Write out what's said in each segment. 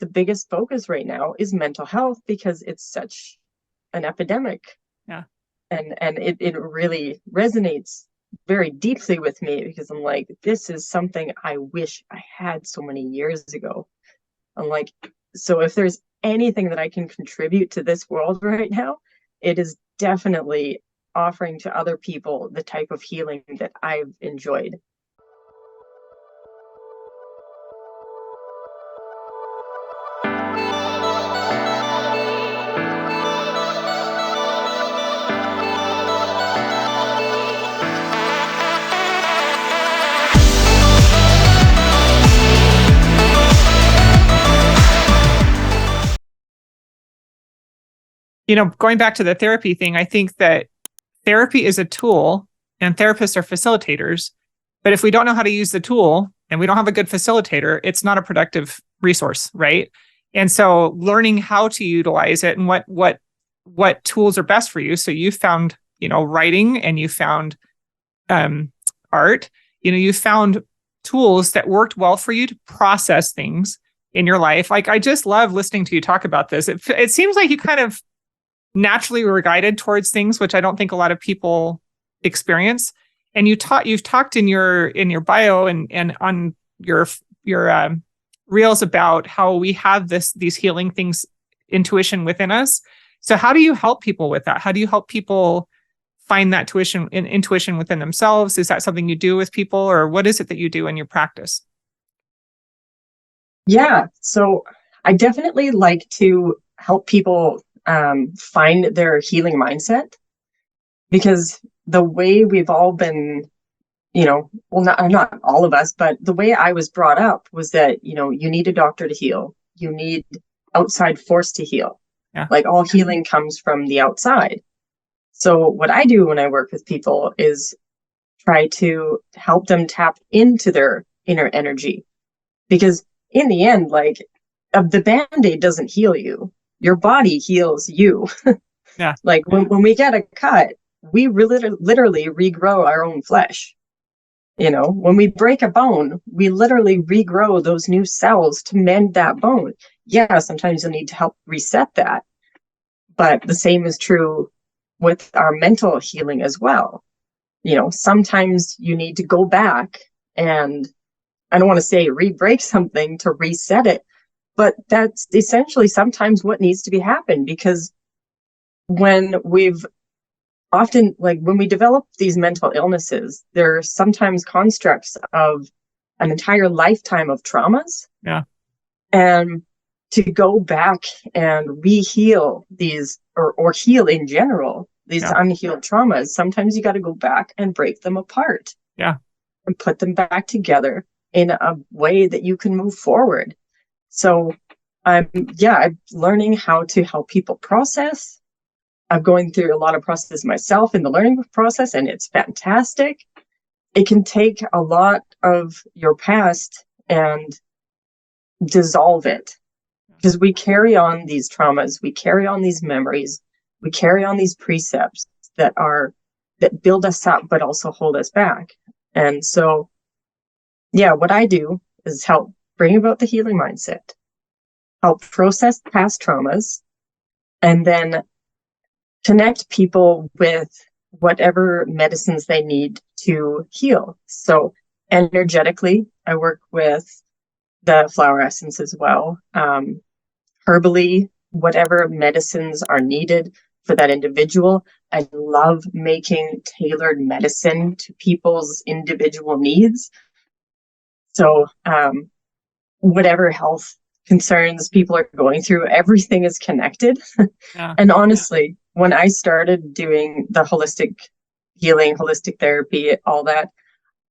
the biggest focus right now is mental health because it's such an epidemic. Yeah. And it really resonates very deeply with me because I'm like, this is something I wish I had so many years ago. I'm like, so if there's anything that I can contribute to this world right now, it is definitely offering to other people the type of healing that I've enjoyed. Going back to the therapy thing, I think that therapy is a tool and therapists are facilitators. But if we don't know how to use the tool and we don't have a good facilitator, it's not a productive resource, right? And so learning how to utilize it and what tools are best for you. So you found, writing, and you found art, you found tools that worked well for you to process things in your life. Like, I just love listening to you talk about this. It seems like you kind of naturally were guided towards things, which I don't think a lot of people experience. And you've talked in your bio and on your reels about how we have these healing things, intuition within us. So how do you help people with that? How do you help people find that intuition within themselves? Is that something you do with people, or what is it that you do in your practice? Yeah, so I definitely like to help people find their healing mindset, because the way we've all been, well, not all of us, but the way I was brought up was that, you need a doctor to heal. You need outside force to heal. Yeah. Like, all healing comes from the outside. So what I do when I work with people is try to help them tap into their inner energy, because in the end, like, the Band-Aid doesn't heal you. Your body heals you. Yeah. Like, when we get a cut, we literally regrow our own flesh. When we break a bone, we literally regrow those new cells to mend that bone. Yeah, sometimes you'll need to help reset that. But the same is true with our mental healing as well. Sometimes you need to go back and, I don't want to say re-break something to reset it, but that's essentially sometimes what needs to be happened, because when we've often, like, when we develop these mental illnesses, they're sometimes constructs of an entire lifetime of traumas. Yeah. And to go back and re-heal these, or heal in general, these unhealed traumas, sometimes you got to go back and break them apart. Yeah. And put them back together in a way that you can move forward. So I'm learning how to help people process. I'm going through a lot of process myself in the learning process, and it's fantastic. It can take a lot of your past and dissolve it, because we carry on these traumas, we carry on these memories, we carry on these precepts that build us up but also hold us back. And so, what I do is help bring about the healing mindset, help process past traumas, and then connect people with whatever medicines they need to heal. So energetically, I work with the flower essence as well. Herbally, whatever medicines are needed for that individual. I love making tailored medicine to people's individual needs. So whatever health concerns people are going through, everything is connected. Yeah. And honestly, when I started doing the holistic healing, holistic therapy, all that,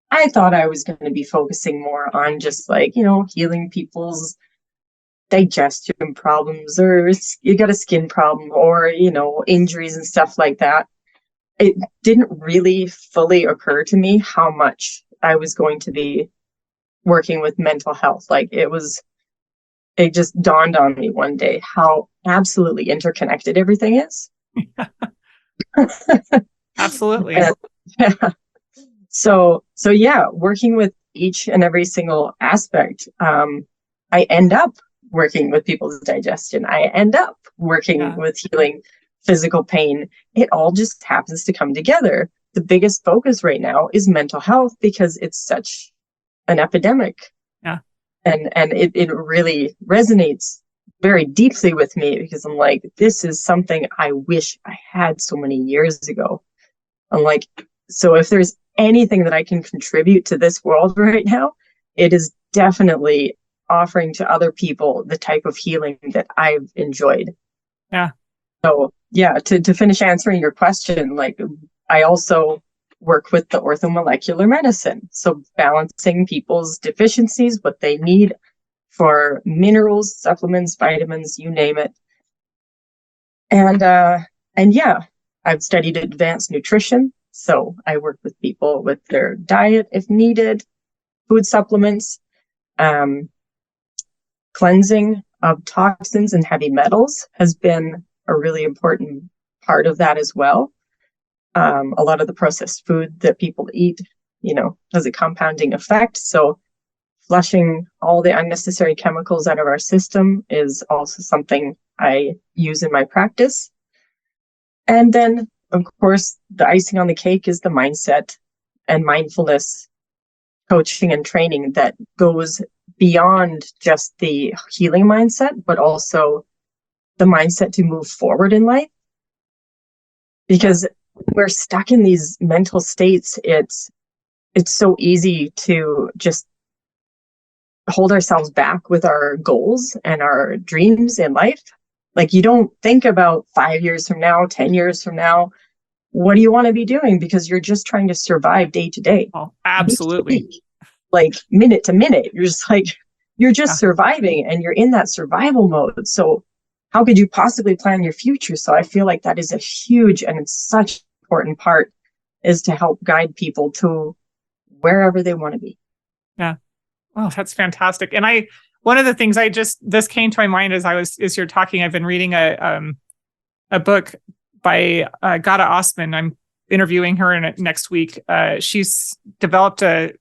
I thought I was going to be focusing more on just, like, healing people's digestion problems, or you got a skin problem, or, injuries and stuff like that. It didn't really fully occur to me how much I was going to be working with mental health. Like, it just dawned on me one day how absolutely interconnected everything is. Absolutely. So working with each and every single aspect, I end up working with people's digestion. I end up working with healing physical pain. It all just happens to come together. The biggest focus right now is mental health because it's such an epidemic. Yeah. And it really resonates very deeply with me because I'm like, this is something I wish I had so many years ago. I'm like, so if there's anything that I can contribute to this world right now, it is definitely offering to other people the type of healing that I've enjoyed. Yeah. So yeah, to finish answering your question, like I also work with the orthomolecular medicine. So balancing people's deficiencies, what they need for minerals, supplements, vitamins, you name it. And yeah, I've studied advanced nutrition. So I work with people with their diet if needed, food supplements, cleansing of toxins and heavy metals has been a really important part of that as well. A lot of the processed food that people eat, has a compounding effect. So flushing all the unnecessary chemicals out of our system is also something I use in my practice. And then, of course, the icing on the cake is the mindset and mindfulness coaching and training that goes beyond just the healing mindset, but also the mindset to move forward in life. Because we're stuck in these mental states. It's so easy to just hold ourselves back with our goals and our dreams in life. Like you don't think about 5 years from now, 10 years from now, what do you want to be doing? Because you're just trying to survive day to day. Oh, absolutely. Like minute to minute. You're just like, you're just surviving and you're in that survival mode. So how could you possibly plan your future? So I feel like that is a huge and it's such an important part is to help guide people to wherever they want to be. Yeah. Oh, that's fantastic. And one of the things this came to my mind as you're talking, I've been reading a book by Gada Osman. I'm interviewing her next week. She's developed a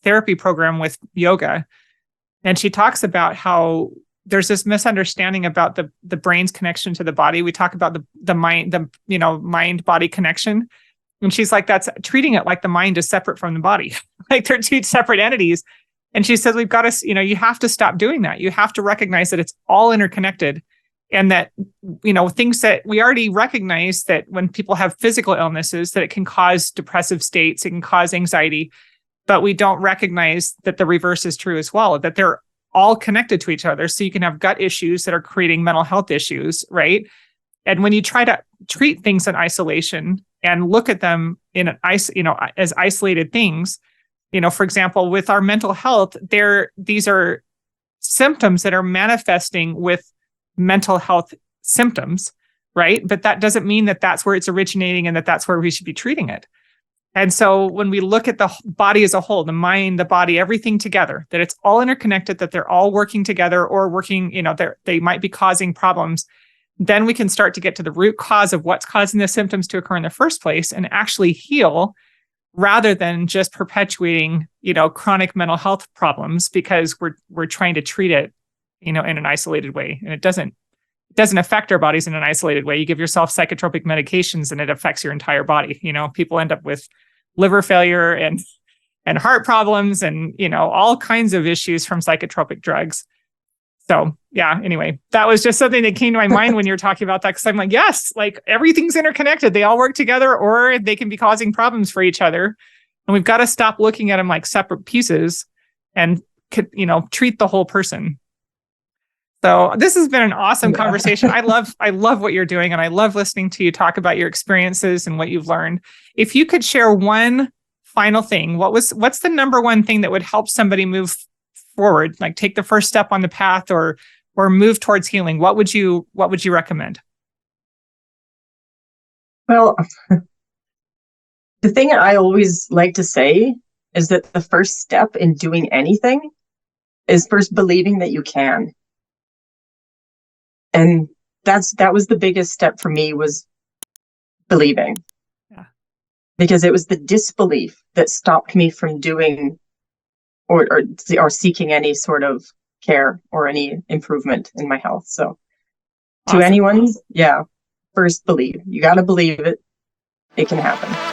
therapy program with yoga. And she talks about how there's this misunderstanding about the brain's connection to the body. We talk about the mind body connection. And she's like, that's treating it like the mind is separate from the body. Like they're two separate entities. And she says, we've got to, you have to stop doing that. You have to recognize that it's all interconnected and that, things that we already recognize that when people have physical illnesses, that it can cause depressive states, it can cause anxiety, but we don't recognize that the reverse is true as well, that they're all connected to each other. So you can have gut issues that are creating mental health issues, right? And when you try to treat things in isolation and look at them in as isolated things, for example, with our mental health, these are symptoms that are manifesting with mental health symptoms, right? But that doesn't mean that that's where it's originating and that that's where we should be treating it. And so when we look at the body as a whole, the mind, the body, everything together, that it's all interconnected, that they're all working together or working, they might be causing problems, then we can start to get to the root cause of what's causing the symptoms to occur in the first place and actually heal rather than just perpetuating, chronic mental health problems because we're trying to treat it, in an isolated way. And it doesn't affect our bodies in an isolated way. You give yourself psychotropic medications and it affects your entire body. People end up with liver failure and heart problems and, all kinds of issues from psychotropic drugs. So yeah, anyway, that was just something that came to my mind when you're talking about that. Cause I'm like, yes, like everything's interconnected. They all work together or they can be causing problems for each other. And we've got to stop looking at them like separate pieces and, treat the whole person. So this has been an awesome conversation. I love what you're doing and I love listening to you talk about your experiences and what you've learned. If you could share one final thing, what's the number one thing that would help somebody move forward, like take the first step on the path or move towards healing? What would you recommend? Well, the thing I always like to say is that the first step in doing anything is first believing that you can. And that was the biggest step for me, was believing. Yeah. Because it was the disbelief that stopped me from doing or seeking any sort of care or any improvement in my health. So to Awesome. anyone, yeah, first believe. You got to believe it. It can happen.